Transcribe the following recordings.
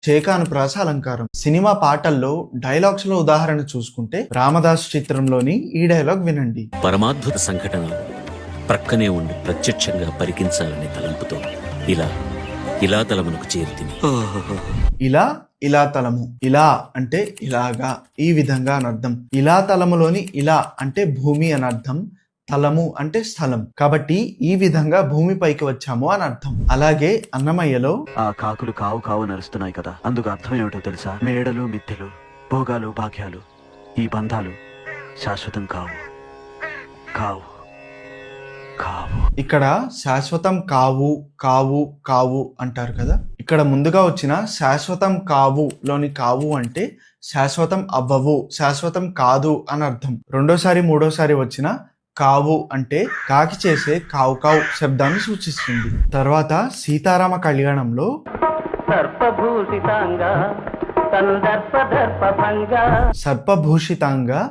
చేకానుప్రాస అలంకారం. సినిమా పాటల్లో డైలాగ్స్ లో ఉదాహరణ చూసుకుంటే రామదాసు చిత్రంలోని ఈ డైలాగ్ వినండి. పరమాద్భుత సంఘటన ప్రక్కనే ఉండి ప్రత్యక్షంగా పరికించాలనే తలంపుతో ఇలా తలమునకు చేరితిని. ఇలా తలము. ఇలా అంటే ఇలాగా, ఈ విధంగా అని అర్థం. ఇలా తలములోని ఇలా అంటే భూమి అని అర్థం, తలము అంటే స్థలం. కాబట్టి ఈ విధంగా భూమిపైకి వచ్చాము అని అర్థం. అలాగే అన్నమయ్యలో ఆ కాకులు కావు నరుస్తున్నాయి కదా, అందుకు అర్థం ఏమిటో తెలుసా? మేడలు మిద్దెలు, భోగాలు భాగ్యాలు, ఈ బంధాలు శాశ్వతం కావు. ఇక్కడ శాశ్వతం కావు కావు కావు అంటారు కదా. ఇక్కడ ముందుగా వచ్చిన శాశ్వతం కావు లోని కావు అంటే శాశ్వతం అవ్వవు, శాశ్వతం కాదు అని అర్థం. రెండోసారి మూడోసారి వచ్చిన కావు అంటే కాకి చేసే కావు కావు శబ్దాన్ని సూచిస్తుంది. తర్వాత సీతారామ కళ్యాణంలో సర్పభూషితాంగా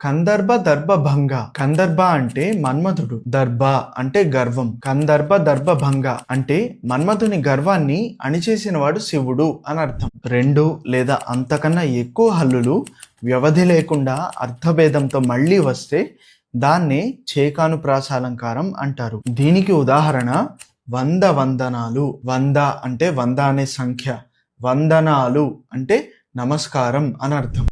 కందర్భ దర్భభంగ. కందర్భ అంటే మన్మధుడు, దర్భ అంటే గర్వం. కందర్భ దర్భభంగ అంటే మన్మధుని గర్వాన్ని అణిచేసిన వాడు శివుడు అని అర్థం. 2 లేదా అంతకన్నా ఎక్కువ హల్లులు వ్యవధి లేకుండా అర్థభేదంతో మళ్ళీ వస్తే దాన్నే చేకానుప్రాస అలంకారం అంటారు. దీనికి ఉదాహరణ 100 వందనాలు. 100 అంటే 100 అనే సంఖ్య, వందనాలు అంటే నమస్కారం అని అర్థం.